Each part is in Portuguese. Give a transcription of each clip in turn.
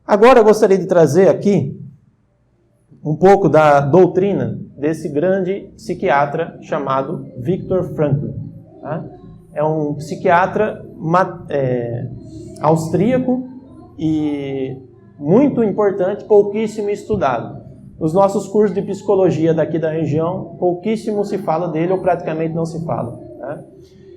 Agora eu gostaria de trazer aqui um pouco da doutrina desse grande psiquiatra chamado Viktor Frankl. Tá? É um psiquiatra austríaco e muito importante, pouquíssimo estudado. Nos nossos cursos de psicologia daqui da região, pouquíssimo se fala dele ou praticamente não se fala. Tá?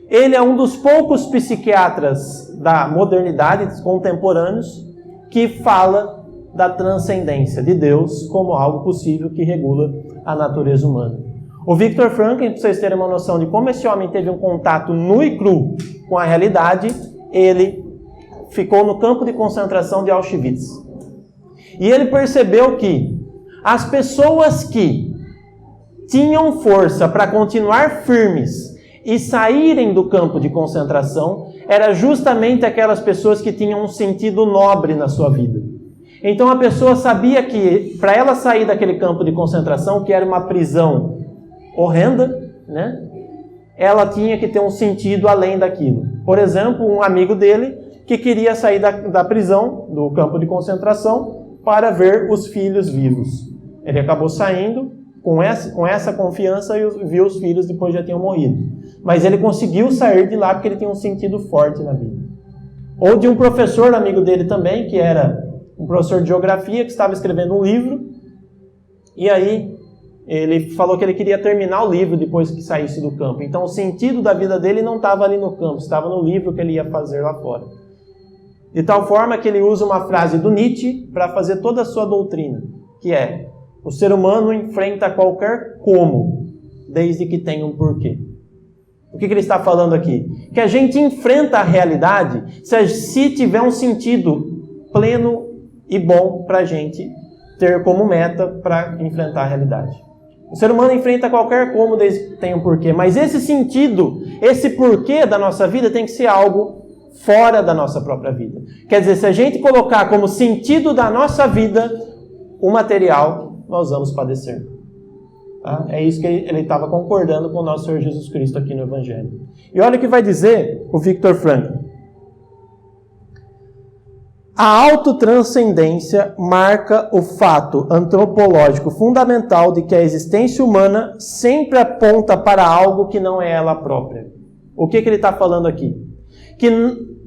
Ele é um dos poucos psiquiatras da modernidade, contemporâneos, que fala da transcendência de Deus como algo possível que regula a natureza humana. O Viktor Frankl, para vocês terem uma noção de como esse homem teve um contato nu e cru com a realidade, ele ficou no campo de concentração de Auschwitz. E ele percebeu que as pessoas que tinham força para continuar firmes e saírem do campo de concentração eram justamente aquelas pessoas que tinham um sentido nobre na sua vida. Então a pessoa sabia que para ela sair daquele campo de concentração, que era uma prisão horrenda, né? Ela tinha que ter um sentido além daquilo. Por exemplo, um amigo dele que queria sair da prisão, do campo de concentração, para ver os filhos vivos. Ele acabou saindo com essa confiança e viu os filhos depois já tinham morrido. Mas ele conseguiu sair de lá porque ele tinha um sentido forte na vida. Ou de um professor amigo dele também, que era um professor de geografia, que estava escrevendo um livro, e aí ele falou que ele queria terminar o livro depois que saísse do campo. Então o sentido da vida dele não estava ali no campo, estava no livro que ele ia fazer lá fora. De tal forma que ele usa uma frase do Nietzsche para fazer toda a sua doutrina, que é: o ser humano enfrenta qualquer como, desde que tenha um porquê. O que ele está falando aqui? Que a gente enfrenta a realidade se tiver um sentido pleno e bom para a gente ter como meta para enfrentar a realidade. O ser humano enfrenta qualquer como desde que tenha um porquê, mas esse sentido, esse porquê da nossa vida tem que ser algo fora da nossa própria vida. Quer dizer, se a gente colocar como sentido da nossa vida o material, nós vamos padecer. Tá? É isso que ele estava concordando com o nosso Senhor Jesus Cristo aqui no Evangelho. E olha o que vai dizer o Viktor Frankl. A autotranscendência marca o fato antropológico fundamental de que a existência humana sempre aponta para algo que não é ela própria. O que ele está falando aqui? Que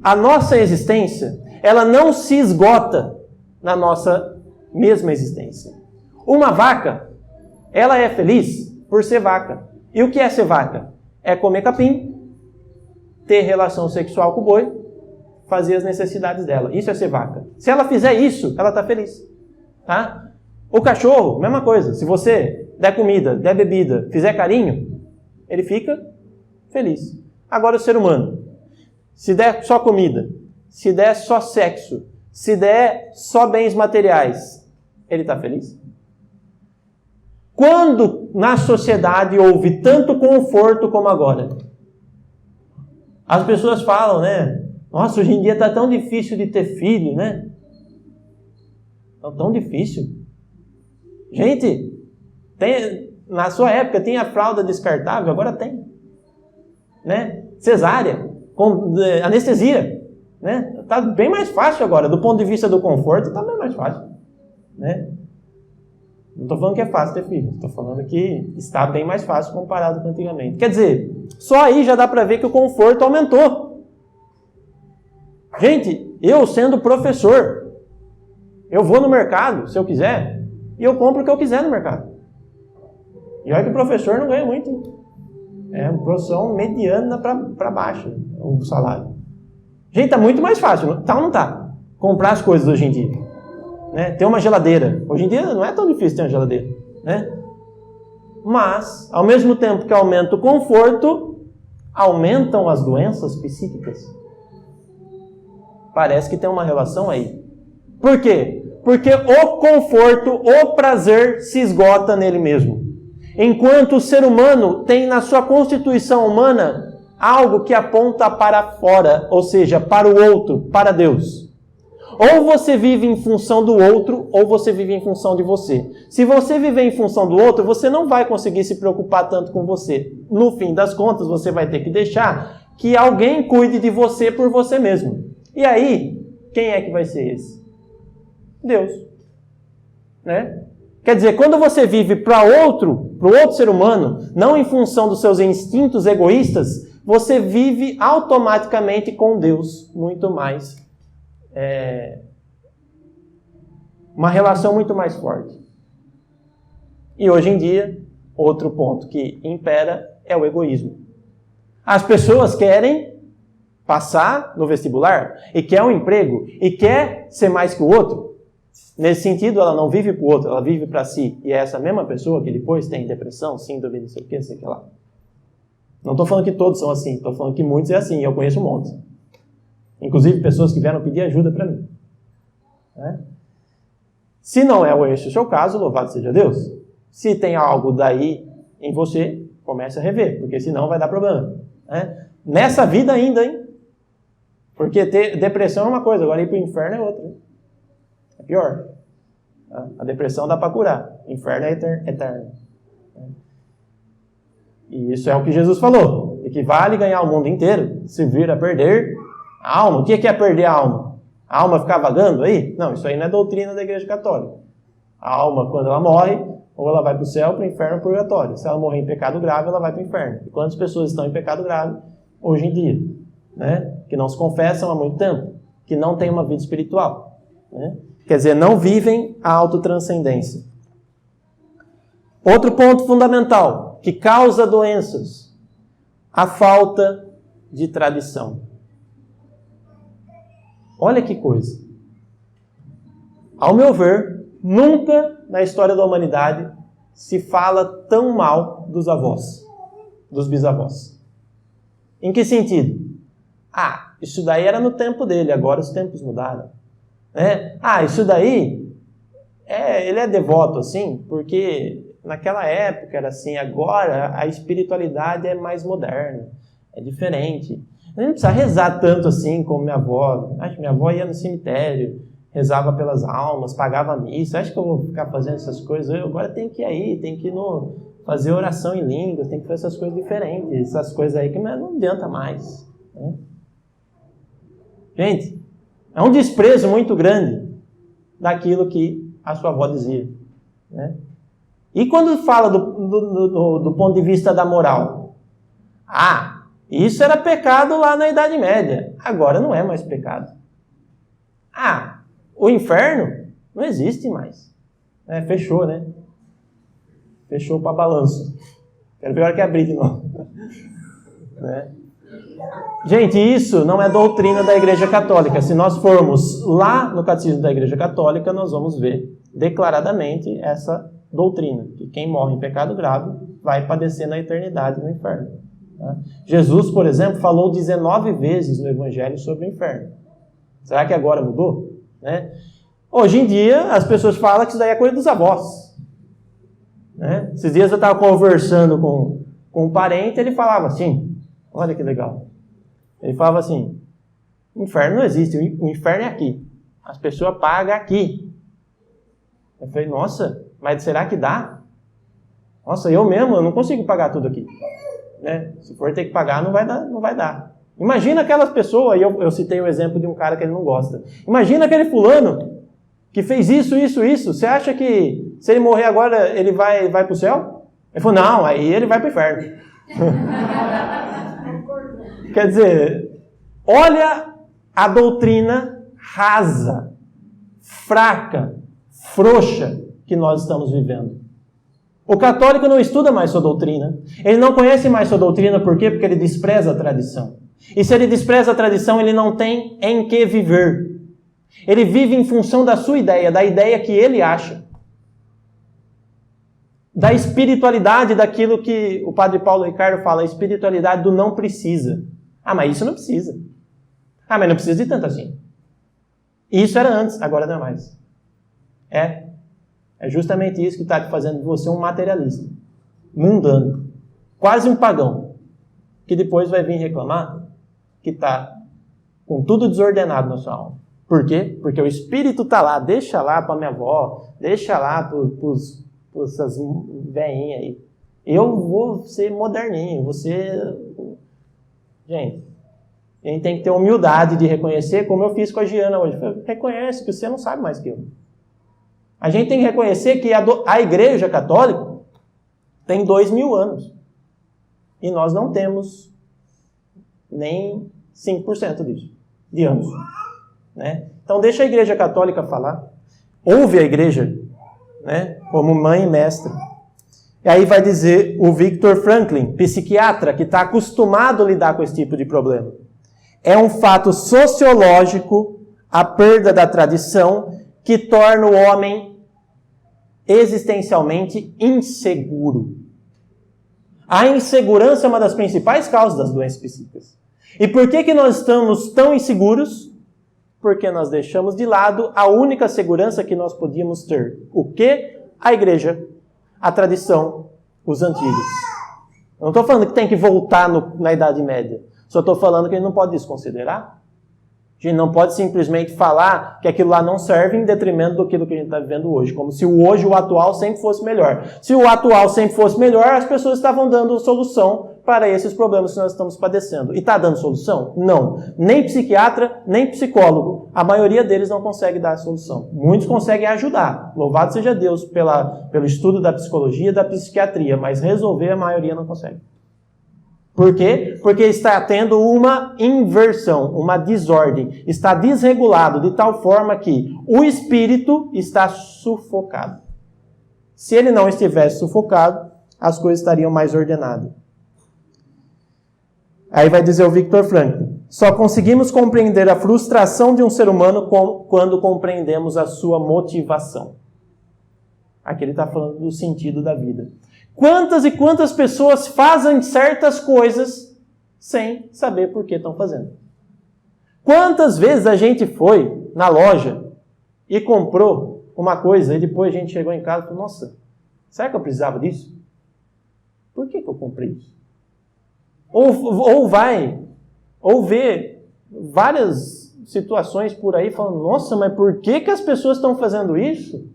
a nossa existência, ela não se esgota na nossa mesma existência. Uma vaca, ela é feliz por ser vaca. E o que é ser vaca? É comer capim, ter relação sexual com o boi, fazer as necessidades dela. Isso é ser vaca. Se ela fizer isso, ela está feliz. Tá? O cachorro, mesma coisa. Se você der comida, der bebida, fizer carinho, ele fica feliz. Agora o ser humano, se der só comida, se der só sexo, se der só bens materiais, ele está feliz? Quando na sociedade houve tanto conforto como agora? As pessoas falam, né? Nossa, hoje em dia está tão difícil de ter filho, né? Tão difícil. Gente, na sua época tinha fralda descartável, agora tem. Né? Cesárea, com anestesia. Né? Está bem mais fácil agora, do ponto de vista do conforto, está bem mais fácil. Né? Não estou falando que é fácil ter filho, estou falando que está bem mais fácil comparado com antigamente. Quer dizer, só aí já dá para ver que o conforto aumentou. Gente, eu sendo professor, eu vou no mercado, se eu quiser, e eu compro o que eu quiser no mercado. E olha que o professor não ganha muito. É uma profissão mediana para baixo, o salário. Gente, está muito mais fácil, tá ou não tá? Comprar as coisas hoje em dia. Né? Ter uma geladeira. Hoje em dia não é tão difícil ter uma geladeira. Né? Mas, ao mesmo tempo que aumenta o conforto, aumentam as doenças psíquicas. Parece que tem uma relação aí. Por quê? Porque o conforto, o prazer se esgota nele mesmo. Enquanto o ser humano tem na sua constituição humana algo que aponta para fora, ou seja, para o outro, para Deus. Ou você vive em função do outro, ou você vive em função de você. Se você viver em função do outro, você não vai conseguir se preocupar tanto com você. No fim das contas, você vai ter que deixar que alguém cuide de você por você mesmo. E aí, quem é que vai ser esse? Deus. Né? Quer dizer, quando você vive para o outro ser humano, não em função dos seus instintos egoístas, você vive automaticamente com Deus muito mais. Uma relação muito mais forte. E hoje em dia, outro ponto que impera é o egoísmo. As pessoas querem passar no vestibular e quer um emprego e quer ser mais que o outro. Nesse sentido, ela não vive para o outro, ela vive para si. E é essa mesma pessoa que depois tem depressão, síndrome, não sei o que, sei lá. Não estou falando que todos são assim, estou falando que muitos é assim, e eu conheço um monte. Inclusive pessoas que vieram pedir ajuda para mim. Né? Se não é esse o seu caso, louvado seja Deus. Se tem algo daí em você, comece a rever, porque senão vai dar problema. Né? Nessa vida ainda, hein? Porque ter depressão é uma coisa, agora ir para o inferno é outra. É pior. A depressão dá para curar, o inferno é eterno. E isso é o que Jesus falou. E que vale ganhar o mundo inteiro, se vir a perder a alma. O que é perder a alma? A alma ficar vagando aí? Não, isso aí não é doutrina da Igreja Católica. A alma, quando ela morre, ou ela vai para o céu, para o inferno, para o purgatório. Se ela morrer em pecado grave, ela vai para o inferno. E quantas pessoas estão em pecado grave hoje em dia? Né? Que não se confessam há muito tempo. Que não têm uma vida espiritual. Né? Quer dizer, não vivem a autotranscendência. Outro ponto fundamental, que causa doenças. A falta de tradição. Olha que coisa. Ao meu ver, nunca na história da humanidade se fala tão mal dos avós, dos bisavós. Em que sentido? Isso daí era no tempo dele, agora os tempos mudaram. Isso daí, ele é devoto assim, porque naquela época era assim, agora a espiritualidade é mais moderna, é diferente. Não precisa rezar tanto assim como minha avó. Acho que minha avó ia no cemitério, rezava pelas almas, pagava missa. Acho que eu vou ficar fazendo essas coisas. Eu agora tenho que ir aí, tenho que ir fazer oração em línguas, tenho que fazer essas coisas diferentes. Essas coisas aí que não adianta mais. Né? Gente, é um desprezo muito grande daquilo que a sua avó dizia. Né? E quando fala do ponto de vista da moral? Isso era pecado lá na Idade Média. Agora não é mais pecado. O inferno não existe mais. Fechou, né? Fechou para balanço. Quero ver a hora que abrir de novo. Né? Gente, isso não é doutrina da Igreja Católica. Se nós formos lá no Catecismo da Igreja Católica, nós vamos ver declaradamente essa doutrina. Que quem morre em pecado grave vai padecer na eternidade no inferno. Jesus, por exemplo, falou 19 vezes no Evangelho sobre o inferno. Será que agora mudou? Né? Hoje em dia, as pessoas falam que isso daí é coisa dos avós. Né? Esses dias eu estava conversando com um parente, ele falava assim, olha que legal. Ele falava assim, o inferno não existe, o inferno é aqui. As pessoas pagam aqui. Eu falei, nossa, mas será que dá? Nossa, eu não consigo pagar tudo aqui. Né? Se for ter que pagar, não vai dar. Imagina aquelas pessoas, e eu citei o exemplo de um cara que ele não gosta. Imagina aquele fulano que fez isso. Você acha que se ele morrer agora, ele vai para o céu? Ele falou, não, aí ele vai para o inferno. Quer dizer, olha a doutrina rasa, fraca, frouxa que nós estamos vivendo. O católico não estuda mais sua doutrina. Ele não conhece mais sua doutrina, por quê? Porque ele despreza a tradição. E se ele despreza a tradição, ele não tem em que viver. Ele vive em função da sua ideia, da ideia que ele acha. Da espiritualidade, daquilo que o padre Paulo Ricardo fala, a espiritualidade do não precisa. Mas isso não precisa. Mas não precisa de tanto assim. Isso era antes, agora não é mais. É justamente isso que está fazendo de você um materialista, mundano, quase um pagão, que depois vai vir reclamar que está com tudo desordenado na sua alma. Por quê? Porque o espírito está lá, deixa lá para minha avó, deixa lá para essas velhinhas aí. Eu vou ser moderninho, Gente, a gente tem que ter humildade de reconhecer, como eu fiz com a Giana hoje. Reconhece que você não sabe mais que eu. A gente tem que reconhecer que a Igreja Católica tem 2000 anos. E nós não temos nem 5% disso, de anos. Né? Então deixa a Igreja Católica falar. Ouve a Igreja, né? Como mãe e mestra. E aí vai dizer o Viktor Frankl, psiquiatra, que está acostumado a lidar com esse tipo de problema. É um fato sociológico a perda da tradição que torna o homem existencialmente inseguro. A insegurança é uma das principais causas das doenças psíquicas. E por que nós estamos tão inseguros? Porque nós deixamos de lado a única segurança que nós podíamos ter. O quê? A igreja, a tradição, os antigos. Eu não estou falando que tem que voltar na Idade Média. Só estou falando que a gente não pode desconsiderar. A gente não pode simplesmente falar que aquilo lá não serve em detrimento do que a gente está vivendo hoje. Como se o atual sempre fosse melhor. Se o atual sempre fosse melhor, as pessoas estavam dando solução para esses problemas que nós estamos padecendo. E está dando solução? Não. Nem psiquiatra, nem psicólogo. A maioria deles não consegue dar a solução. Muitos conseguem ajudar. Louvado seja Deus pelo estudo da psicologia e da psiquiatria. Mas resolver a maioria não consegue. Por quê? Porque está tendo uma inversão, uma desordem. Está desregulado de tal forma que o espírito está sufocado. Se ele não estivesse sufocado, as coisas estariam mais ordenadas. Aí vai dizer o Viktor Frankl: só conseguimos compreender a frustração de um ser humano quando compreendemos a sua motivação. Aqui ele está falando do sentido da vida. Quantas e quantas pessoas fazem certas coisas sem saber por que estão fazendo? Quantas vezes a gente foi na loja e comprou uma coisa e depois a gente chegou em casa e falou: nossa, será que eu precisava disso? Por que eu comprei isso? Ou vê várias situações por aí falando: nossa, mas por que as pessoas estão fazendo isso?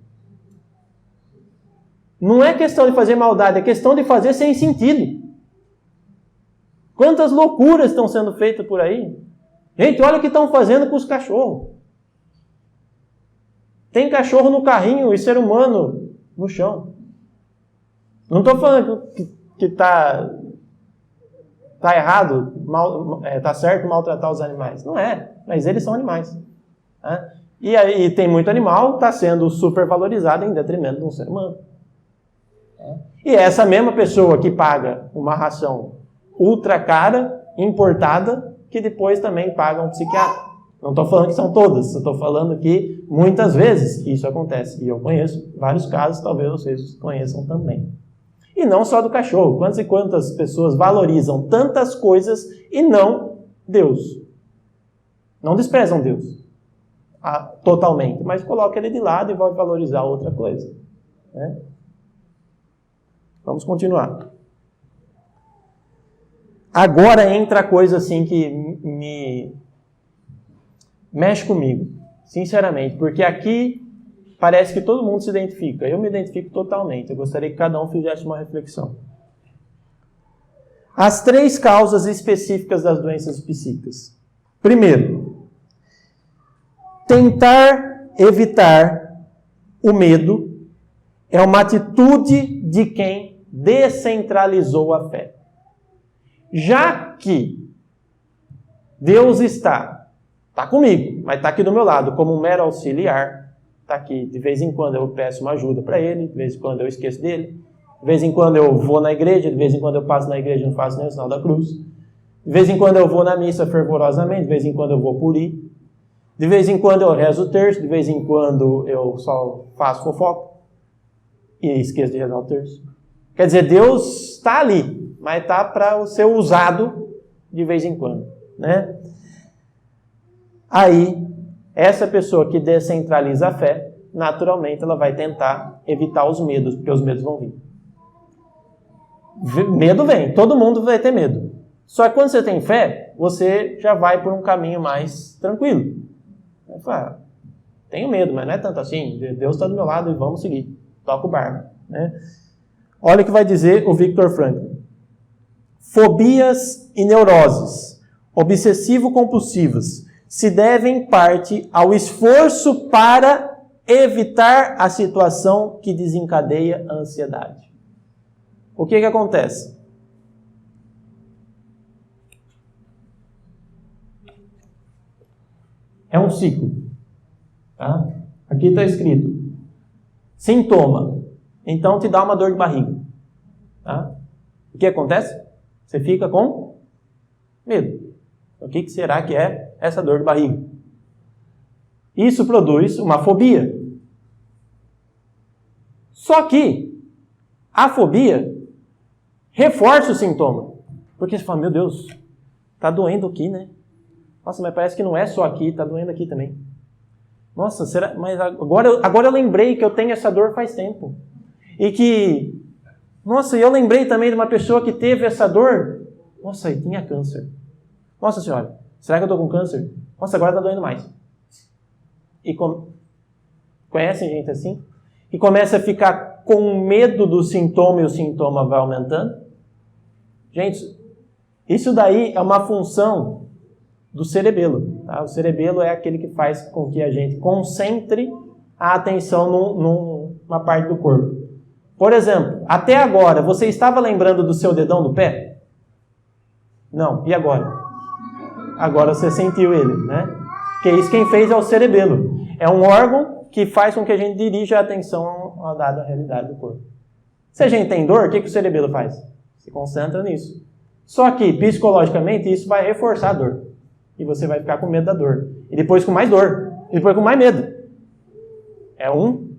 Não é questão de fazer maldade, é questão de fazer sem sentido. Quantas loucuras estão sendo feitas por aí? Gente, olha o que estão fazendo com os cachorros. Tem cachorro no carrinho e ser humano no chão. Não estou falando que está errado, está certo maltratar os animais. Não é, mas eles são animais. Né? E aí tem muito animal que está sendo supervalorizado em detrimento de um ser humano. E essa mesma pessoa que paga uma ração ultra cara, importada, que depois também paga um psiquiatra. Não estou falando que são todas, estou falando que muitas vezes isso acontece. E eu conheço vários casos, talvez vocês conheçam também. E não só do cachorro. Quantas e quantas pessoas valorizam tantas coisas e não Deus. Não desprezam Deus totalmente, mas colocam ele de lado e vão valorizar outra coisa. Né? Vamos continuar. Agora entra a coisa assim que me mexe comigo, sinceramente, porque aqui parece que todo mundo se identifica. Eu me identifico totalmente. Eu gostaria que cada um fizesse uma reflexão. As 3 causas específicas das doenças psíquicas. Primeiro, tentar evitar o medo é uma atitude de quem descentralizou a fé. Já que Deus está comigo, mas está aqui do meu lado como um mero auxiliar, está aqui, de vez em quando eu peço uma ajuda para ele, de vez em quando eu esqueço dele, de vez em quando eu vou na igreja, de vez em quando eu passo na igreja e não faço nem o sinal da cruz, de vez em quando eu vou na missa fervorosamente, de vez em quando eu vou por ir, de vez em quando eu rezo o terço, de vez em quando eu só faço fofoca e esqueço de rezar o terço. Quer dizer, Deus está ali, mas está para ser usado de vez em quando, né? Aí, essa pessoa que descentraliza a fé, naturalmente ela vai tentar evitar os medos, porque os medos vão vir. Medo vem, todo mundo vai ter medo. Só que quando você tem fé, você já vai por um caminho mais tranquilo. Você fala: tenho medo, mas não é tanto assim. Deus está do meu lado e vamos seguir. Toca o barco. Né? Olha o que vai dizer o Viktor Frankl. Fobias e neuroses obsessivo-compulsivas se devem em parte ao esforço para evitar a situação que desencadeia a ansiedade. O que acontece? É um ciclo. Tá? Aqui está escrito: sintoma. Então te dá uma dor de barriga. Tá? O que acontece? Você fica com medo. O que será que é essa dor de barriga? Isso produz uma fobia. Só que a fobia reforça o sintoma. Porque você fala, meu Deus, está doendo aqui, né? Nossa, mas parece que não é só aqui, está doendo aqui também. Nossa, será? Mas agora eu lembrei que eu tenho essa dor faz tempo. E que, nossa, eu lembrei também de uma pessoa que teve essa dor. Nossa, e tinha câncer. Nossa senhora, será que eu estou com câncer? Nossa, agora está doendo mais. E conhecem gente assim? E começa a ficar com medo do sintoma e o sintoma vai aumentando. Gente, isso daí é uma função do cerebelo. Tá? O cerebelo é aquele que faz com que a gente concentre a atenção numa parte do corpo. Por exemplo, até agora, você estava lembrando do seu dedão do pé? Não. E agora? Agora você sentiu ele, né? Porque isso quem fez é o cerebelo. É um órgão que faz com que a gente dirija a atenção a dada realidade do corpo. Se a gente tem dor, o que o cerebelo faz? Se concentra nisso. Só que, psicologicamente, isso vai reforçar a dor. E você vai ficar com medo da dor. E depois com mais dor. E depois com mais medo. É um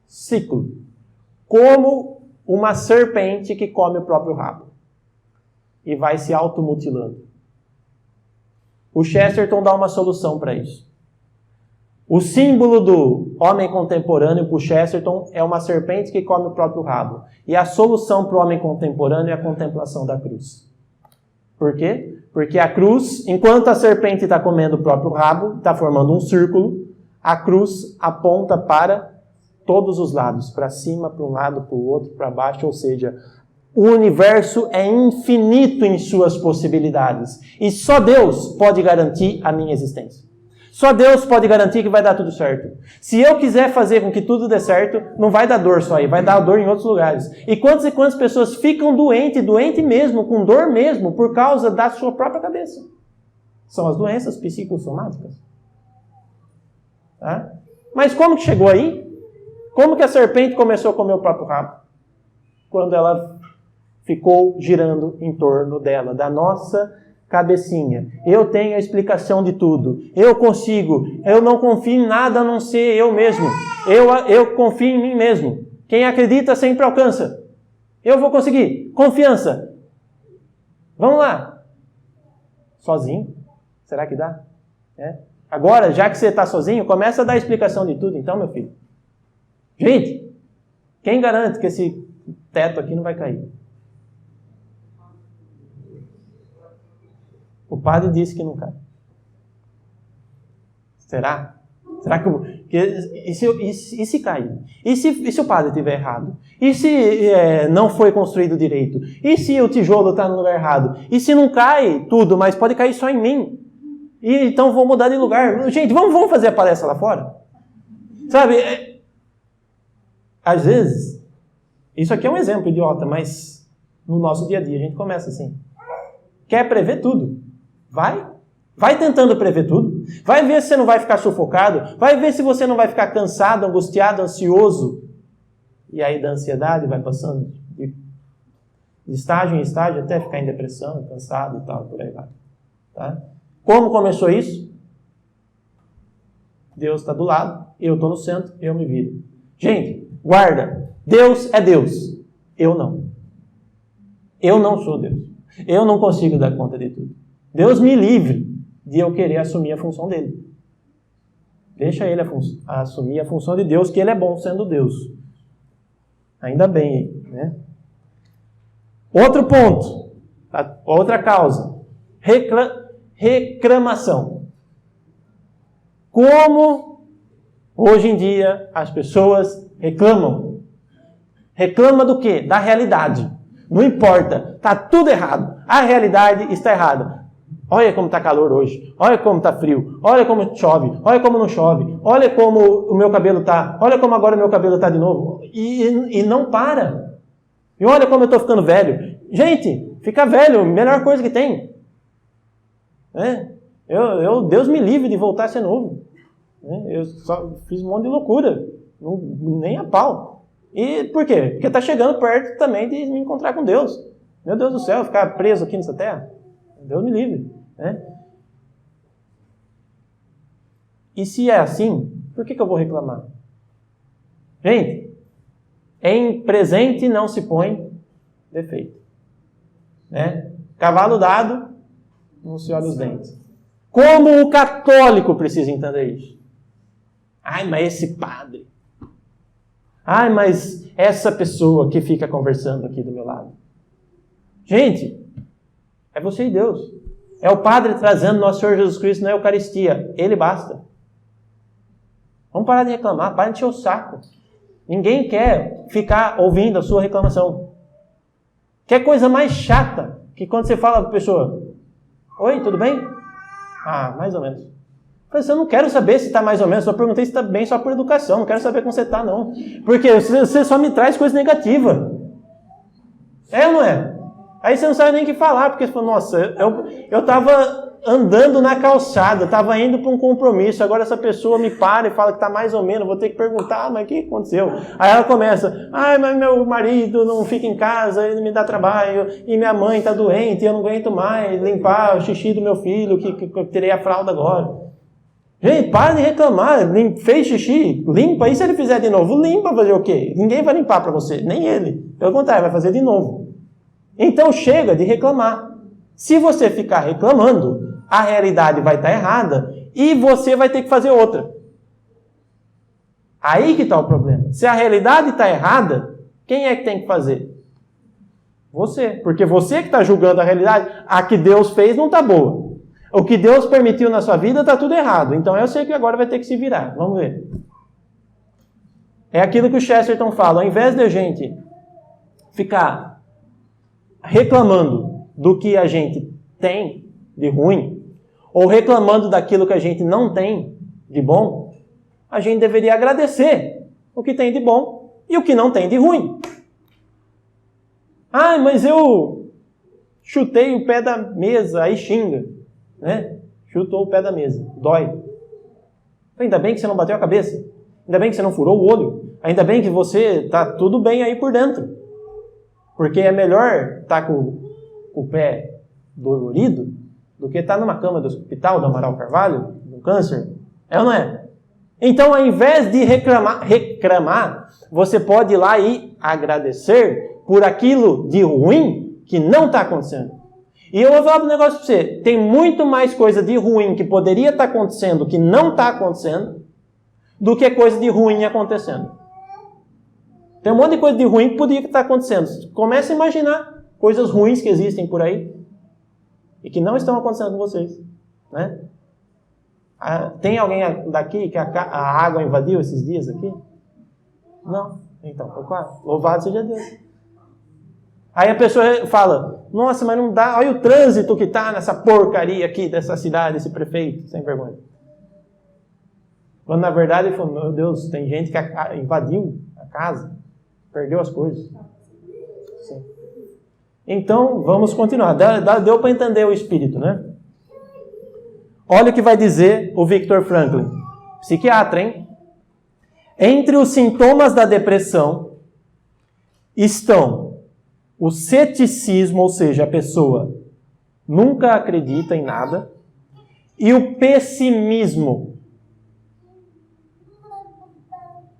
ciclo. Como uma serpente que come o próprio rabo. E vai se automutilando. O Chesterton dá uma solução para isso. O símbolo do homem contemporâneo para o Chesterton é uma serpente que come o próprio rabo. E a solução para o homem contemporâneo é a contemplação da cruz. Por quê? Porque a cruz, enquanto a serpente está comendo o próprio rabo, está formando um círculo, a cruz aponta para todos os lados, para cima, para um lado, para o outro, para baixo, ou seja, o universo é infinito em suas possibilidades. E só Deus pode garantir a minha existência. Só Deus pode garantir que vai dar tudo certo. Se eu quiser fazer com que tudo dê certo, não vai dar dor só aí, vai dar dor em outros lugares. E quantas pessoas ficam doente mesmo, com dor mesmo, por causa da sua própria cabeça? São as doenças psicossomáticas. Tá? Mas como que chegou aí? Como que a serpente começou a comer o próprio rabo? Quando ela ficou girando em torno dela, da nossa cabecinha. Eu tenho a explicação de tudo. Eu consigo. Eu não confio em nada a não ser eu mesmo. Eu confio em mim mesmo. Quem acredita sempre alcança. Eu vou conseguir. Confiança. Vamos lá. Sozinho? Será que dá? Agora, já que você está sozinho, começa a dar a explicação de tudo, então, meu filho. Gente, quem garante que esse teto aqui não vai cair? O padre disse que não cai. Será? Será que... E se cair? E se o padre estiver errado? E se não foi construído direito? E se o tijolo está no lugar errado? E se não cai tudo, mas pode cair só em mim? E então vou mudar de lugar. Gente, vamos fazer a palestra lá fora? Sabe? Às vezes, isso aqui é um exemplo idiota, mas no nosso dia a dia a gente começa assim. Quer prever tudo. Vai tentando prever tudo. Vai ver se você não vai ficar sufocado. Vai ver se você não vai ficar cansado, angustiado, ansioso. E aí da ansiedade vai passando de estágio em estágio até ficar em depressão, cansado e tal, por aí vai. Tá? Como começou isso? Deus está do lado, eu estou no centro, eu me viro. Gente, guarda. Deus é Deus. Eu não. Eu não sou Deus. Eu não consigo dar conta de tudo. Deus me livre de eu querer assumir a função dele. Deixa ele assumir a função de Deus, que ele é bom sendo Deus. Ainda bem, né? Outro ponto, outra causa. Reclamação. Como hoje em dia as pessoas reclamam? Reclama do quê? Da realidade. Não importa, está tudo errado. A realidade está errada. Olha como está calor hoje. Olha como está frio. Olha como chove. Olha como não chove. Olha como o meu cabelo está. Olha como agora o meu cabelo está de novo. E não para. E olha como eu estou ficando velho. Gente, ficar velho, melhor coisa que tem. Deus me livre de voltar a ser novo. Eu só fiz um monte de loucura. Nem a pau. E por quê? Porque está chegando perto também de me encontrar com Deus. Meu Deus do céu, ficar preso aqui nessa terra. Deus me livre. E se é assim, por que eu vou reclamar? Gente, em presente não se põe defeito. Cavalo dado, não se olha os dentes. Como o católico precisa entender isso? Ai, mas esse padre. Ai, mas essa pessoa que fica conversando aqui do meu lado. Gente, é você e Deus. É o Padre trazendo nosso Senhor Jesus Cristo na Eucaristia. Ele basta. Vamos parar de reclamar, para de encher o saco. Ninguém quer ficar ouvindo a sua reclamação. Que coisa mais chata que quando você fala para a pessoa: oi, tudo bem? Ah, mais ou menos. Eu não quero saber se está mais ou menos, só perguntei se está bem só por educação, não quero saber como você está, não. Porque você só me traz coisa negativa. É ou não é? Aí você não sabe nem o que falar, porque você fala: nossa, eu estava andando na calçada, estava indo para um compromisso, agora essa pessoa me para e fala que está mais ou menos, vou ter que perguntar, mas o que aconteceu? Aí ela começa: ai, mas meu marido não fica em casa, ele me dá trabalho, e minha mãe está doente, eu não aguento mais limpar o xixi do meu filho, que eu tirei a fralda agora. Gente, para de reclamar, fez xixi, limpa, e se ele fizer de novo? Limpa, fazer o quê? Ninguém vai limpar para você, nem ele. Pelo contrário, vai fazer de novo. Então chega de reclamar. Se você ficar reclamando, a realidade vai estar errada e você vai ter que fazer outra. Aí que está o problema. Se a realidade está errada, quem é que tem que fazer? Você. Porque você que está julgando a realidade, a que Deus fez não está boa. O que Deus permitiu na sua vida está tudo errado. Então eu sei que agora vai ter que se virar. Vamos ver. É aquilo que o Chesterton fala. Ao invés de a gente ficar reclamando do que a gente tem de ruim, ou reclamando daquilo que a gente não tem de bom, a gente deveria agradecer o que tem de bom e o que não tem de ruim. Ah, mas eu chutei o pé da mesa, aí xinga. Chutou o pé da mesa, dói. Ainda bem que você não bateu a cabeça, ainda bem que você não furou o olho, ainda bem que você está tudo bem aí por dentro, porque é melhor estar com o pé dolorido do que estar numa cama do hospital do Amaral Carvalho, com câncer, é ou não é? Então, ao invés de reclamar, você pode ir lá e agradecer por aquilo de ruim que não está acontecendo. E eu vou falar um negócio para você. Tem muito mais coisa de ruim que poderia estar acontecendo, que não está acontecendo, do que coisa de ruim acontecendo. Tem um monte de coisa de ruim que poderia estar acontecendo. Comece a imaginar coisas ruins que existem por aí e que não estão acontecendo com vocês. Tem alguém daqui que a água invadiu esses dias aqui? Não. Então, foi quase. Louvado seja Deus. Aí a pessoa fala: nossa, mas não dá, olha o trânsito que está nessa porcaria aqui dessa cidade, esse prefeito, sem vergonha. Quando na verdade ele falou: meu Deus, tem gente que invadiu a casa, perdeu as coisas. Sim. Então, vamos continuar. Deu para entender o espírito, né? Olha o que vai dizer o Viktor Frankl, psiquiatra, hein? Entre os sintomas da depressão estão o ceticismo, ou seja, a pessoa nunca acredita em nada, e o pessimismo.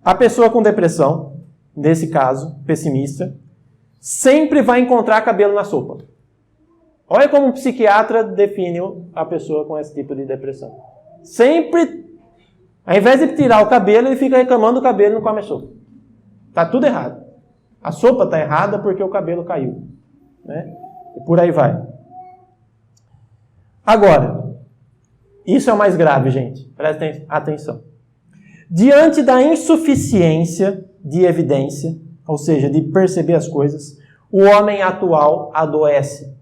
A pessoa com depressão, nesse caso, pessimista, sempre vai encontrar cabelo na sopa. Olha como um psiquiatra define a pessoa com esse tipo de depressão. Sempre, ao invés de tirar o cabelo, ele fica reclamando do cabelo e não come a sopa. Está tudo errado. A sopa está errada porque o cabelo caiu. E por aí vai. Agora, isso é o mais grave, gente. Prestem atenção. Diante da insuficiência de evidência, ou seja, de perceber as coisas, o homem atual adoece.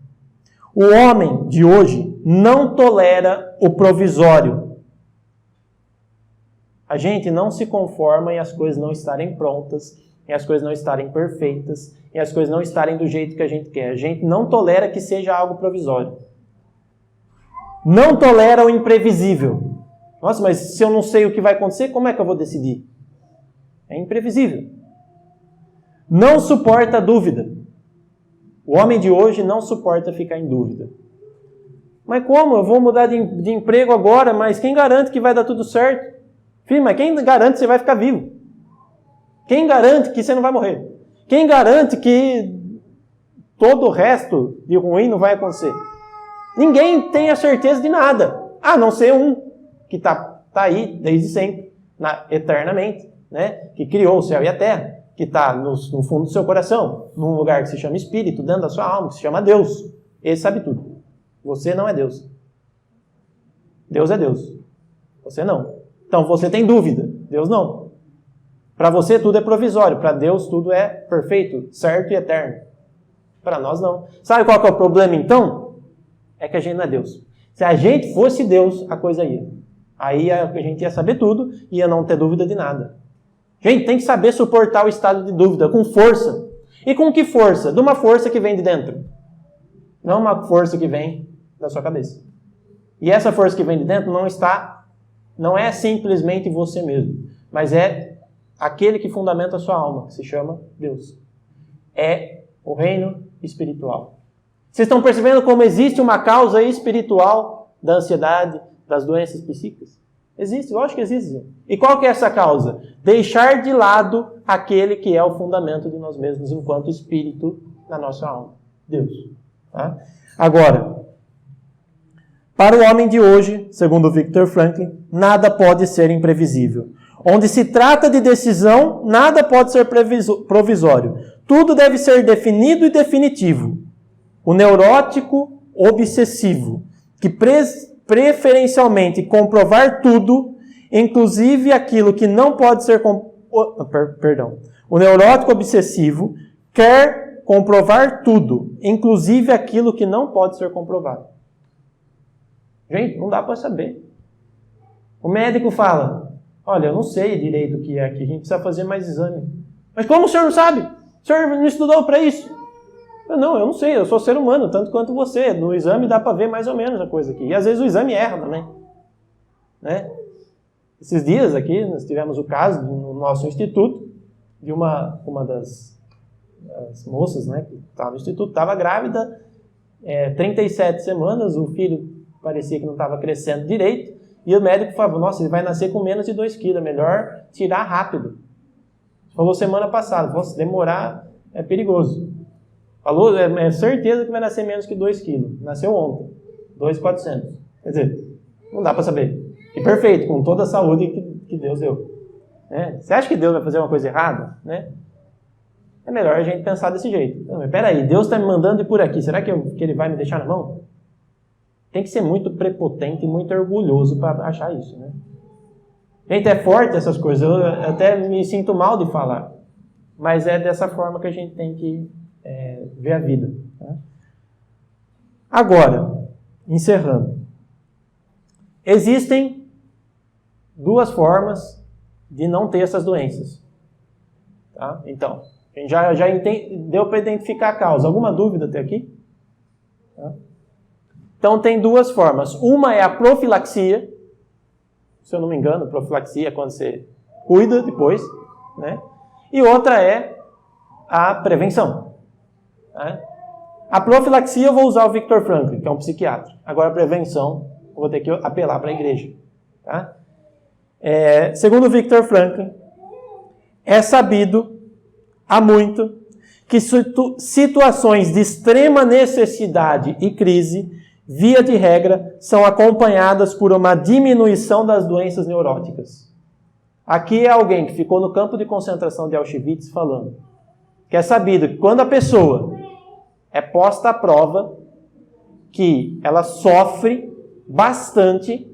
O homem de hoje não tolera o provisório. A gente não se conforma em as coisas não estarem prontas, em as coisas não estarem perfeitas, em as coisas não estarem do jeito que a gente quer. A gente não tolera que seja algo provisório. Não tolera o imprevisível. Nossa, mas se eu não sei o que vai acontecer, como é que eu vou decidir? É imprevisível. Não suporta a dúvida. O homem de hoje não suporta ficar em dúvida. Mas como? Eu vou mudar de emprego agora, mas quem garante que vai dar tudo certo? Filho, mas quem garante que você vai ficar vivo? Quem garante que você não vai morrer? Quem garante que todo o resto de ruim não vai acontecer? Ninguém tem a certeza de nada, a não ser um que está aí desde sempre, eternamente, né? Que criou o céu e a terra, que está no fundo do seu coração, num lugar que se chama Espírito, dentro da sua alma, que se chama Deus. Ele sabe tudo. Você não é Deus. Deus é Deus. Você não. Então você tem dúvida. Deus não. Para você tudo é provisório. Para Deus tudo é perfeito, certo e eterno. Para nós não. Sabe qual que é o problema então? É que a gente não é Deus. Se a gente fosse Deus, a coisa ia. Aí a gente ia saber tudo e ia não ter dúvida de nada. Gente, tem que saber suportar o estado de dúvida com força. E com que força? De uma força que vem de dentro. Não uma força que vem da sua cabeça. E essa força que vem de dentro não é simplesmente você mesmo, mas é aquele que fundamenta a sua alma, que se chama Deus. É o reino espiritual. Vocês estão percebendo como existe uma causa espiritual da ansiedade, das doenças psíquicas? Existe, lógico que existe. E qual que é essa causa? Deixar de lado aquele que é o fundamento de nós mesmos enquanto espírito na nossa alma. Deus. Tá? Agora, para o homem de hoje, segundo Viktor Frankl, nada pode ser imprevisível. Onde se trata de decisão, nada pode ser provisório. Tudo deve ser definido e definitivo. O neurótico obsessivo, que preferencialmente comprovar tudo, inclusive aquilo que não pode ser... O neurótico obsessivo quer comprovar tudo, inclusive aquilo que não pode ser comprovado. Gente, não dá para saber. O médico fala, olha, eu não sei direito o que é aqui, a gente precisa fazer mais exame. Mas como o senhor não sabe? O senhor não estudou para isso? Eu não sei, eu sou ser humano, tanto quanto você. No exame dá para ver mais ou menos a coisa aqui. E às vezes o exame erra também. Né? Esses dias aqui, nós tivemos o caso no nosso instituto, de uma das moças, né, que estava no instituto, estava grávida, 37 semanas, o filho parecia que não estava crescendo direito, e o médico falou, nossa, ele vai nascer com menos de 2 quilos, é melhor tirar rápido. Falou semana passada, se demorar é perigoso. Falou, é certeza que vai nascer menos que 2 quilos. Nasceu ontem, 2.400. Quer dizer, não dá para saber. E perfeito, com toda a saúde que Deus deu. Né? Você acha que Deus vai fazer uma coisa errada? Né? É melhor a gente pensar desse jeito. Não, mas peraí, Deus está me mandando ir por aqui, será que Ele vai me deixar na mão? Tem que ser muito prepotente e muito orgulhoso para achar isso, né? Gente, é forte essas coisas, eu até me sinto mal de falar, mas é dessa forma que a gente tem que ver a vida. Tá? Agora, encerrando. Existem 2 formas de não ter essas doenças. Tá? Então, a gente já deu para identificar a causa. Alguma dúvida até aqui? Tá? Então, tem 2 formas. Uma é a profilaxia. Se eu não me engano, profilaxia é quando você cuida depois. Né? E outra é a prevenção. Tá? A profilaxia eu vou usar o Viktor Frankl, que é um psiquiatra. Agora, a prevenção, eu vou ter que apelar para a igreja. Tá? Segundo o Viktor Frankl, é sabido há muito que situações de extrema necessidade e crise, via de regra, são acompanhadas por uma diminuição das doenças neuróticas. Aqui é alguém que ficou no campo de concentração de Auschwitz falando que é sabido que quando a pessoa é posta à prova, que ela sofre bastante,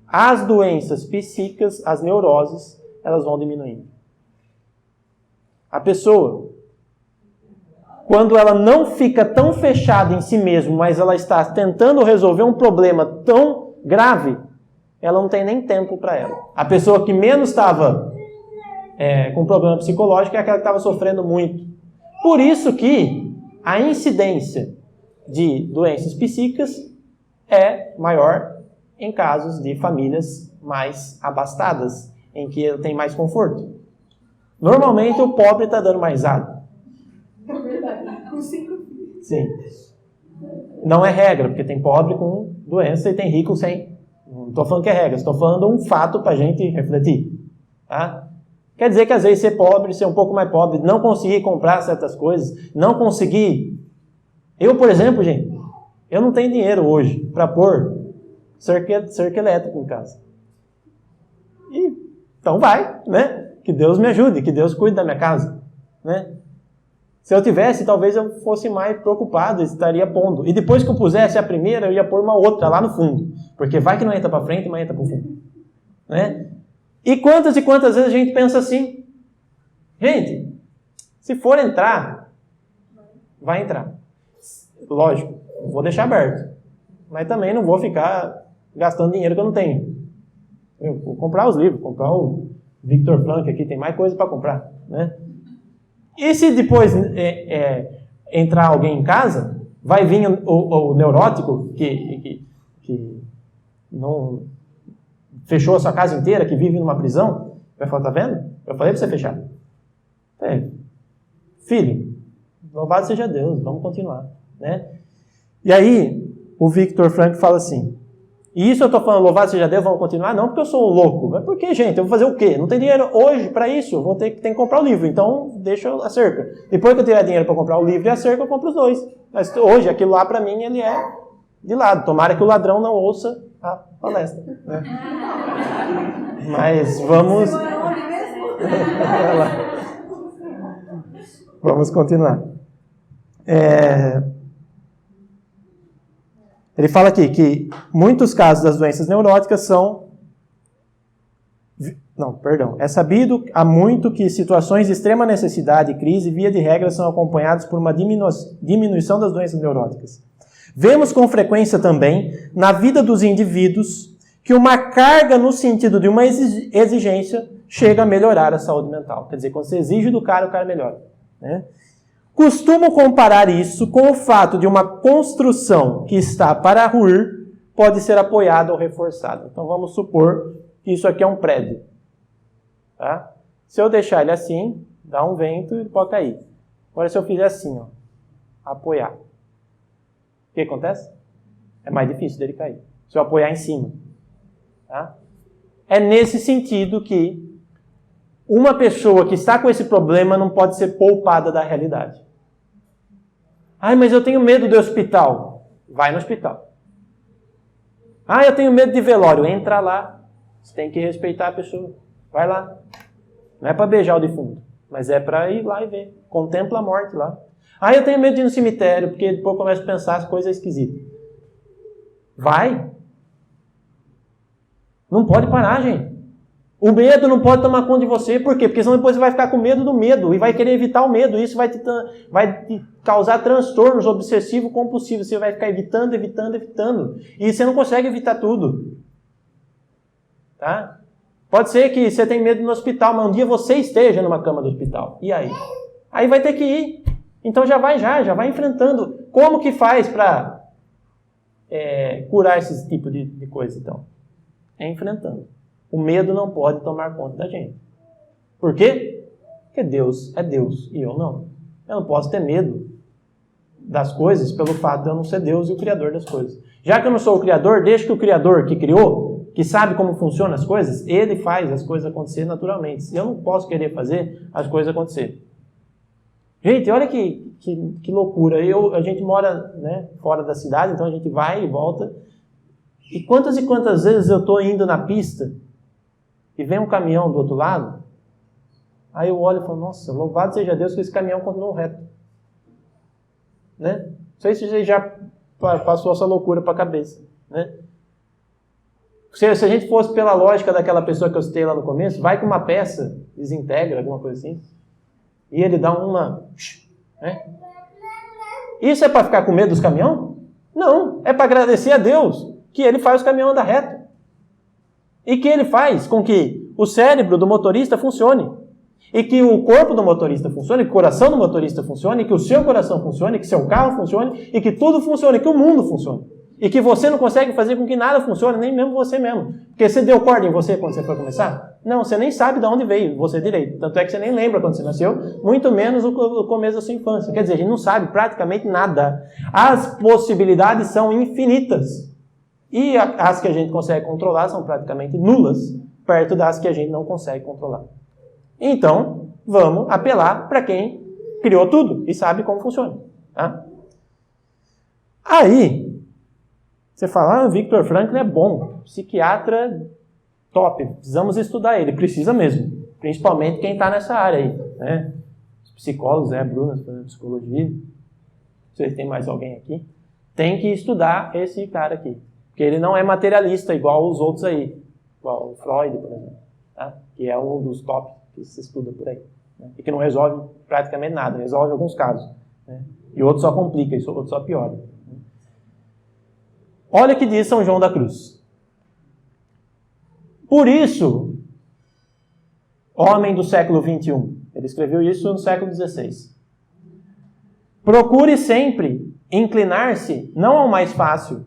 as doenças psíquicas, as neuroses, elas vão diminuindo. A pessoa quando ela não fica tão fechada em si mesma, mas ela está tentando resolver um problema tão grave, ela não tem nem tempo para ela. A pessoa que menos estava com problema psicológico é aquela que estava sofrendo muito. Por isso que a incidência de doenças psíquicas é maior em casos de famílias mais abastadas, em que tem mais conforto. Normalmente o pobre está dando mais água. É verdade. Com 5 filhos. Sim. Não é regra, porque tem pobre com doença e tem rico sem. Não estou falando que é regra, estou falando um fato para a gente refletir. Tá? Quer dizer que às vezes ser pobre, ser um pouco mais pobre, não conseguir comprar certas coisas, não conseguir... Eu, por exemplo, gente, eu não tenho dinheiro hoje para pôr cerca elétrico em casa. Então vai, né? Que Deus me ajude, que Deus cuide da minha casa, né? Se eu tivesse, talvez eu fosse mais preocupado e estaria pondo. E depois que eu pusesse a primeira, eu ia pôr uma outra lá no fundo. Porque vai que não entra para frente, mas entra para o fundo. Né? E quantas vezes a gente pensa assim? Gente, se for entrar, vai entrar. Lógico, não vou deixar aberto. Mas também não vou ficar gastando dinheiro que eu não tenho. Eu vou comprar os livros, comprar o Victor Frank aqui, tem mais coisa para comprar, né? E se depois entrar alguém em casa, vai vir o neurótico que não fechou a sua casa inteira, que vive numa prisão, vai falar, tá vendo? Eu falei para você fechar. Filho, louvado seja Deus, vamos continuar, né? E aí, o Victor Frank fala assim, e isso eu estou falando, louvado seja Deus, vamos continuar? Não porque eu sou um louco. Mas por que, gente? Eu vou fazer o quê? Não tem dinheiro hoje para isso. Eu vou ter que comprar o livro. Então, deixa a cerca. Depois que eu tiver dinheiro para comprar o livro e a cerca, eu compro os dois. Mas hoje, aquilo lá para mim, ele é de lado. Tomara que o ladrão não ouça a palestra. Né? Mas vamos... Vamos continuar. Ele fala aqui que muitos casos das doenças neuróticas são... É sabido há muito que situações de extrema necessidade e crise, via de regra, são acompanhadas por uma diminuição das doenças neuróticas. Vemos com frequência também, na vida dos indivíduos, que uma carga no sentido de uma exigência chega a melhorar a saúde mental. Quer dizer, quando você exige do cara, o cara melhora. Né? Costumo comparar isso com o fato de uma construção que está para ruir pode ser apoiada ou reforçada. Então vamos supor que isso aqui é um prédio. Tá? Se eu deixar ele assim, dá um vento, ele pode cair. Agora se eu fizer assim, ó, apoiar. O que acontece? É mais difícil dele cair. Se eu apoiar em cima. Tá? É nesse sentido que uma pessoa que está com esse problema não pode ser poupada da realidade. Ai, mas eu tenho medo do hospital. Vai no hospital. Ah, eu tenho medo de velório. Entra lá. Você tem que respeitar a pessoa. Vai lá. Não é para beijar o defunto, mas é para ir lá e ver. Contempla a morte lá. Ah, eu tenho medo de ir no cemitério, porque depois eu começo a pensar as coisas esquisitas. Vai. Não pode parar, gente. O medo não pode tomar conta de você. Por quê? Porque senão depois você vai ficar com medo do medo e vai querer evitar o medo. Isso vai te causar transtornos obsessivos compulsivos. Você vai ficar evitando. E você não consegue evitar tudo. Tá? Pode ser que você tenha medo no hospital, mas um dia você esteja numa cama do hospital. E aí? Aí vai ter que ir. Então já vai enfrentando. Como que faz para curar esse tipo de coisa, então? É enfrentando. O medo não pode tomar conta da gente. Por quê? Porque Deus é Deus e eu não. Eu não posso ter medo das coisas pelo fato de eu não ser Deus e o Criador das coisas. Já que eu não sou o Criador, deixa que o Criador que criou, que sabe como funcionam as coisas, ele faz as coisas acontecer naturalmente. Eu não posso querer fazer as coisas acontecer. Gente, olha que loucura. A gente mora, né, fora da cidade, então a gente vai e volta. E quantas vezes eu estou indo na pista e vem um caminhão do outro lado, aí eu olho e falo, nossa, louvado seja Deus que esse caminhão continuou reto. Né? Não sei se você já passou essa loucura para a cabeça. Né? Se a gente fosse pela lógica daquela pessoa que eu citei lá no começo, vai com uma peça, desintegra, alguma coisa assim, e ele dá uma... Né? Isso é para ficar com medo dos caminhões? Não, é para agradecer a Deus que Ele faz o caminhão andar reto. E que Ele faz com que o cérebro do motorista funcione. E que o corpo do motorista funcione, que o coração do motorista funcione, que o seu coração funcione, que seu carro funcione, e que tudo funcione, que o mundo funcione. E que você não consegue fazer com que nada funcione, nem mesmo você mesmo. Porque você deu corda em você quando você foi começar? Não, você nem sabe de onde veio você direito. Tanto é que você nem lembra quando você nasceu, muito menos o começo da sua infância. Quer dizer, a gente não sabe praticamente nada. As possibilidades são infinitas. E as que a gente consegue controlar são praticamente nulas, perto das que a gente não consegue controlar. Então, vamos apelar para quem criou tudo e sabe como funciona. Tá? Aí, você fala, Viktor Frankl é bom, psiquiatra top, precisamos estudar ele. Precisa mesmo, principalmente quem está nessa área aí. Né? Os psicólogos, Bruna, psicologia, não sei se tem mais alguém aqui, tem que estudar esse cara aqui. Porque ele não é materialista igual os outros aí, igual o Freud, por exemplo, tá? Que é um dos top que se estuda por aí. Né? E que não resolve praticamente nada, resolve alguns casos. Né? E outros só complica, e outros só piora. Né? Olha o que diz São João da Cruz. Por isso, homem do século XXI, ele escreveu isso no século XVI. Procure sempre inclinar-se não ao mais fácil,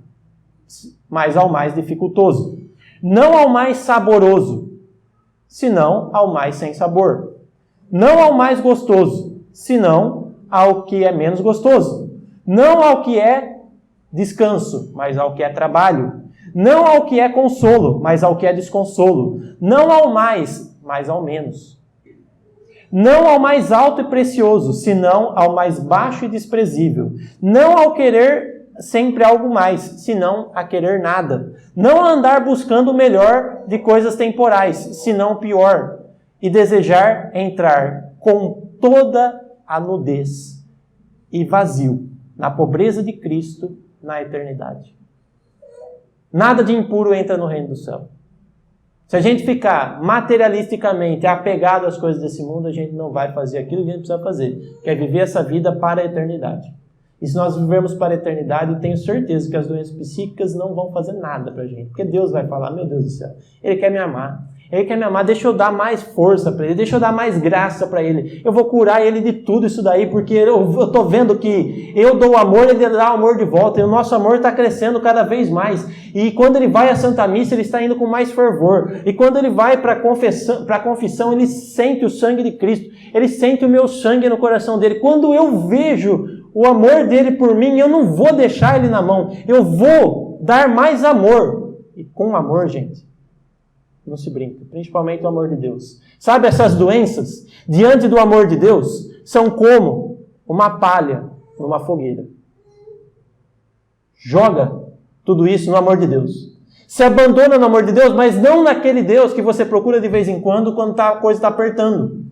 mas ao mais dificultoso. Não ao mais saboroso, senão ao mais sem sabor. Não ao mais gostoso, senão ao que é menos gostoso. Não ao que é descanso, mas ao que é trabalho. Não ao que é consolo, mas ao que é desconsolo. Não ao mais, mas ao menos. Não ao mais alto e precioso, senão ao mais baixo e desprezível. Não ao querer sempre algo mais, senão a querer nada. Não a andar buscando o melhor de coisas temporais, senão o pior. E desejar entrar com toda a nudez e vazio na pobreza de Cristo na eternidade. Nada de impuro entra no reino do céu. Se a gente ficar materialisticamente apegado às coisas desse mundo, a gente não vai fazer aquilo que a gente precisa fazer, que é viver essa vida para a eternidade. E se nós vivermos para a eternidade, eu tenho certeza que as doenças psíquicas não vão fazer nada pra gente. Porque Deus vai falar, meu Deus do céu, Ele quer me amar. Ele quer me amar, deixa eu dar mais força para Ele, deixa eu dar mais graça para Ele. Eu vou curar Ele de tudo isso daí, porque eu estou vendo que eu dou o amor, Ele dá o amor de volta, e o nosso amor está crescendo cada vez mais. E quando Ele vai à Santa Missa, Ele está indo com mais fervor. E quando Ele vai para a confissão, Ele sente o sangue de Cristo, Ele sente o meu sangue no coração dEle. Quando eu vejo o amor dEle por mim, eu não vou deixar Ele na mão, eu vou dar mais amor. E com amor, gente, não se brinca, principalmente o amor de Deus. Sabe, essas doenças, diante do amor de Deus, são como uma palha numa fogueira. Joga tudo isso no amor de Deus. Se abandona no amor de Deus, mas não naquele Deus que você procura de vez em quando a coisa está apertando.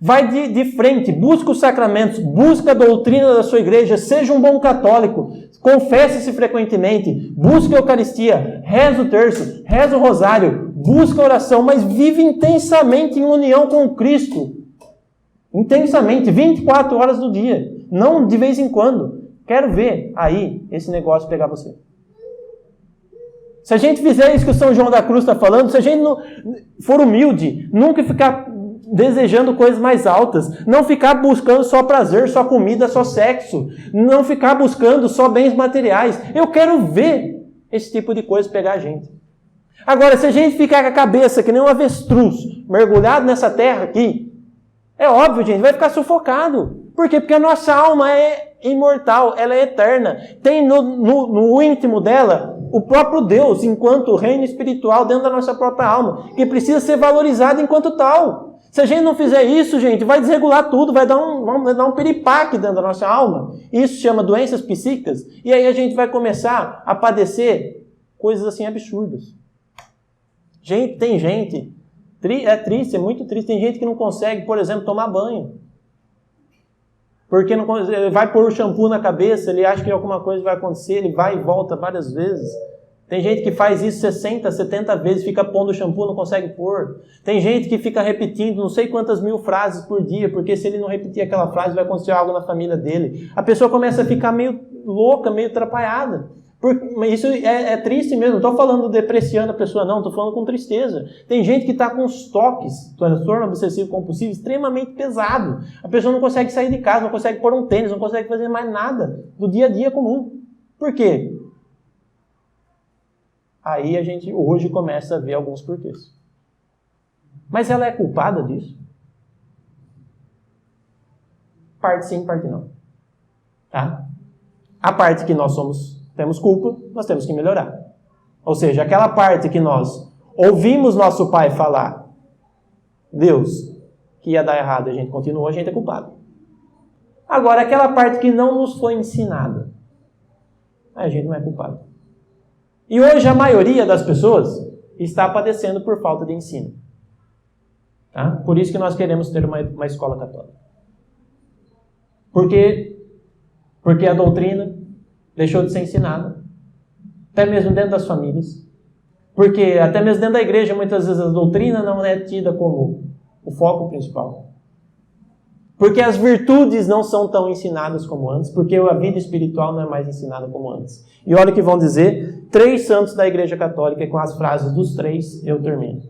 Vai de frente, busca os sacramentos, busca a doutrina da sua igreja, seja um bom católico, confesse-se frequentemente, busca a Eucaristia, reza o terço, reza o rosário, busca a oração, mas vive intensamente em união com Cristo. Intensamente, 24 horas do dia, não de vez em quando. Quero ver aí esse negócio pegar você. Se a gente fizer isso que o São João da Cruz está falando, se a gente não for humilde, nunca ficar desejando coisas mais altas, não ficar buscando só prazer, só comida, só sexo, não ficar buscando só bens materiais. Eu quero ver esse tipo de coisa pegar a gente. Agora, se a gente ficar com a cabeça que nem um avestruz, mergulhado nessa terra aqui, é óbvio, gente, vai ficar sufocado. Por quê? Porque a nossa alma é imortal, ela é eterna. Tem no íntimo dela o próprio Deus, enquanto reino espiritual dentro da nossa própria alma, que precisa ser valorizado enquanto tal. Se a gente não fizer isso, gente, vai desregular tudo, vai dar um piripaque dentro da nossa alma. Isso se chama doenças psíquicas. E aí a gente vai começar a padecer coisas assim absurdas. Gente, tem gente, é triste, é muito triste, tem gente que não consegue, por exemplo, tomar banho. Porque ele vai pôr o shampoo na cabeça, ele acha que alguma coisa vai acontecer, ele vai e volta várias vezes. Tem gente que faz isso 60, 70 vezes, fica pondo shampoo, não consegue pôr. Tem gente que fica repetindo não sei quantas mil frases por dia, porque se ele não repetir aquela frase, vai acontecer algo na família dele. A pessoa começa a ficar meio louca, meio atrapalhada. Isso é triste mesmo. Não estou falando depreciando a pessoa, não. Estou falando com tristeza. Tem gente que está com os toques, transtorno obsessivo compulsivo, extremamente pesado. A pessoa não consegue sair de casa, não consegue pôr um tênis, não consegue fazer mais nada do dia a dia comum. Por quê? Aí a gente hoje começa a ver alguns porquês. Mas ela é culpada disso? Parte sim, parte não. Tá? A parte que nós temos culpa, nós temos que melhorar. Ou seja, aquela parte que nós ouvimos nosso pai falar, Deus, que ia dar errado, a gente continuou, a gente é culpado. Agora, aquela parte que não nos foi ensinada, a gente não é culpado. E hoje a maioria das pessoas está padecendo por falta de ensino. Tá? Por isso que nós queremos ter uma escola católica. Porque a doutrina deixou de ser ensinada. Até mesmo dentro das famílias. Porque até mesmo dentro da igreja, muitas vezes a doutrina não é tida como o foco principal. Porque as virtudes não são tão ensinadas como antes. Porque a vida espiritual não é mais ensinada como antes. E olha o que vão dizer 3 santos da Igreja Católica, e com as frases dos 3 eu termino.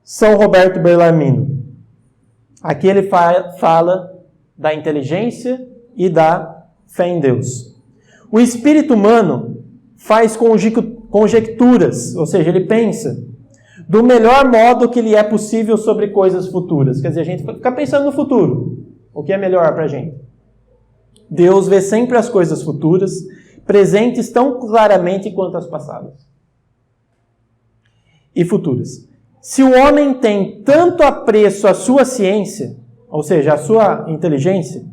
São Roberto Bellarmino. Aqui ele fala da inteligência e da fé em Deus. O espírito humano faz conjecturas, ou seja, ele pensa do melhor modo que lhe é possível sobre coisas futuras. Quer dizer, a gente fica pensando no futuro. O que é melhor para a gente? Deus vê sempre as coisas futuras, presentes tão claramente quanto as passadas. E futuras. Se o homem tem tanto apreço à sua ciência, ou seja, à sua inteligência,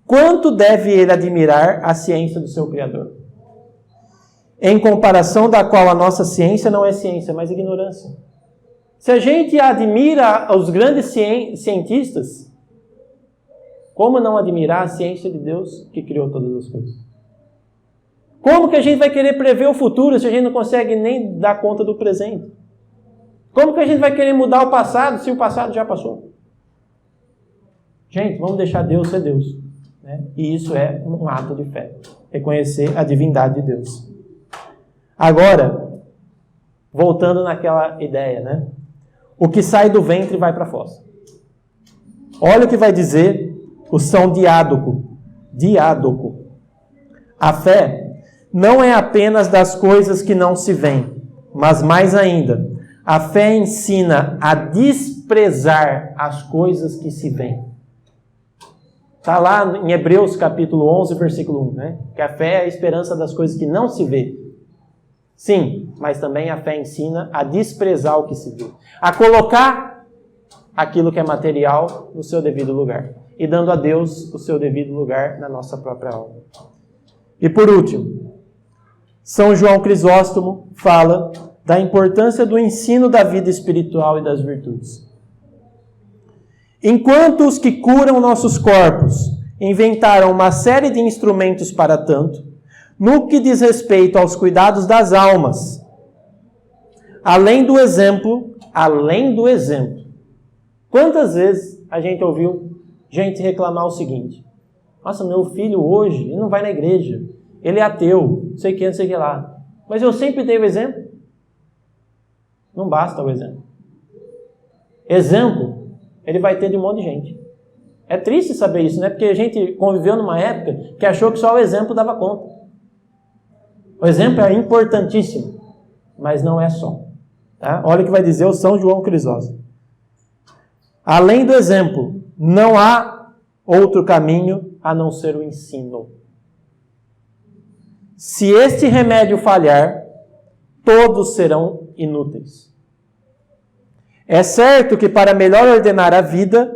quanto deve ele admirar a ciência do seu Criador? Em comparação da qual a nossa ciência não é ciência, mas ignorância. Se a gente admira os grandes cientistas, como não admirar a ciência de Deus que criou todas as coisas? Como que a gente vai querer prever o futuro se a gente não consegue nem dar conta do presente? Como que a gente vai querer mudar o passado se o passado já passou? Gente, vamos deixar Deus ser Deus. Né? E isso é um ato de fé. Reconhecer a divindade de Deus. Agora, voltando naquela ideia, né? O que sai do ventre vai para a fossa. Olha o que vai dizer o São Diádoco. A fé não é apenas das coisas que não se veem, mas mais ainda, a fé ensina a desprezar as coisas que se veem. Está lá em Hebreus capítulo 11, versículo 1, né? Que a fé é a esperança das coisas que não se vê. Sim, mas também a fé ensina a desprezar o que se vê. A colocar aquilo que é material no seu devido lugar. E dando a Deus o seu devido lugar na nossa própria alma. E por último, São João Crisóstomo fala da importância do ensino da vida espiritual e das virtudes. Enquanto os que curam nossos corpos inventaram uma série de instrumentos para tanto, no que diz respeito aos cuidados das almas, além do exemplo, quantas vezes a gente ouviu gente reclamar o seguinte: nossa, meu filho hoje, ele não vai na igreja, ele é ateu, não sei o que lá, mas eu sempre dei o exemplo. Não basta o exemplo. Exemplo, ele vai ter de um monte de gente. É triste saber isso, né? Porque a gente conviveu numa época que achou que só o exemplo dava conta. O exemplo é importantíssimo, mas não é só. Tá? Olha o que vai dizer o São João Crisóstomo. Além do exemplo, não há outro caminho a não ser o ensino. Se este remédio falhar, todos serão inúteis. É certo que para melhor ordenar a vida,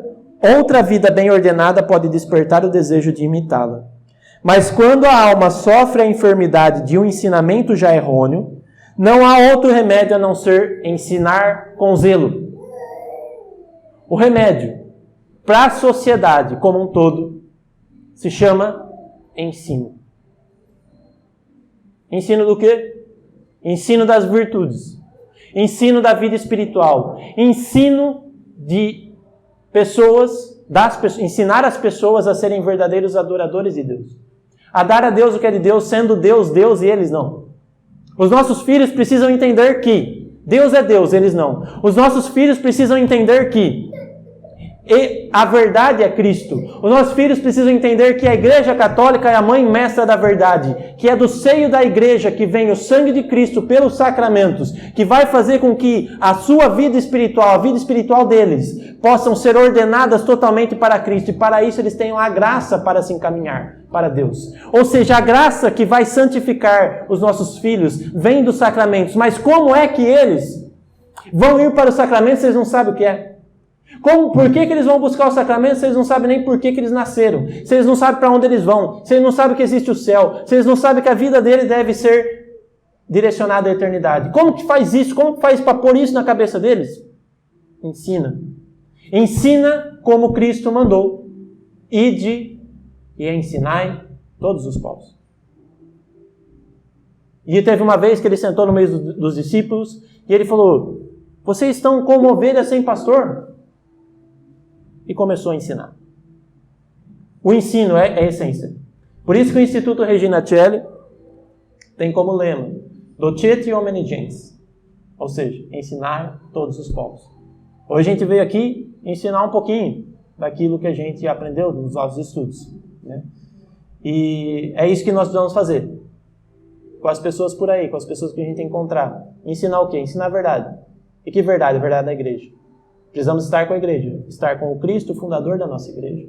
outra vida bem ordenada pode despertar o desejo de imitá-la. Mas quando a alma sofre a enfermidade de um ensinamento já errôneo, não há outro remédio a não ser ensinar com zelo. O remédio para a sociedade como um todo se chama ensino. Ensino do quê? Ensino das virtudes. Ensino da vida espiritual. Ensino de ensinar as pessoas a serem verdadeiros adoradores de Deus. A dar a Deus o que é de Deus, sendo Deus, Deus e eles não. Os nossos filhos precisam entender que Deus é Deus, eles não. Os nossos filhos precisam entender que a verdade é Cristo. Os nossos filhos precisam entender que a Igreja Católica é a mãe mestra da verdade, que é do seio da Igreja que vem o sangue de Cristo pelos sacramentos, que vai fazer com que a sua vida espiritual, a vida espiritual deles, possam ser ordenadas totalmente para Cristo, e para isso eles tenham a graça para se encaminhar para Deus. Ou seja, a graça que vai santificar os nossos filhos vem dos sacramentos. Mas como é que eles vão ir para os sacramentos se eles não sabem o que é? Por que eles vão buscar os sacramentos se eles não sabem nem por que eles nasceram? Se eles não sabem para onde eles vão? Se eles não sabem que existe o céu? Se eles não sabem que a vida deles deve ser direcionada à eternidade? Como que faz isso? Como que faz para pôr isso na cabeça deles? Ensina. Ensina como Cristo mandou. Ide e ensinai todos os povos. E teve uma vez que ele sentou no meio dos discípulos e ele falou: vocês estão como ovelhas sem pastor? E começou a ensinar. O ensino é a essência. Por isso que o Instituto Regina Coeli tem como lema Docete Homini Gens, ou seja, ensinar todos os povos. Hoje a gente veio aqui ensinar um pouquinho daquilo que a gente aprendeu nos nossos estudos, né? E é isso que nós precisamos fazer com as pessoas por aí, com as pessoas que a gente encontrar. Ensinar o quê? Ensinar a verdade. E que verdade? A verdade da igreja. Precisamos estar com a igreja, estar com o Cristo, o fundador da nossa igreja,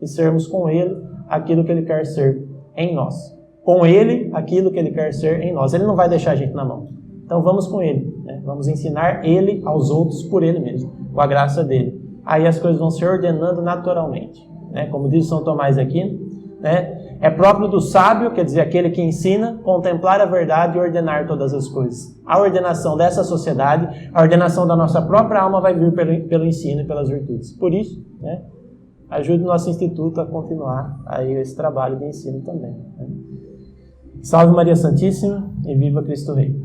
e sermos com Ele aquilo que Ele quer ser em nós. Com Ele, aquilo que Ele quer ser em nós. Ele não vai deixar a gente na mão. Então vamos com Ele, né? Vamos ensinar Ele aos outros por Ele mesmo, com a graça dEle. Aí as coisas vão se ordenando naturalmente, né? Como diz São Tomás aqui, né? É próprio do sábio, quer dizer, aquele que ensina, contemplar a verdade e ordenar todas as coisas. A ordenação dessa sociedade, a ordenação da nossa própria alma vai vir pelo ensino e pelas virtudes. Por isso, né, ajude o nosso instituto a continuar aí esse trabalho de ensino também, né? Salve Maria Santíssima e viva Cristo Rei!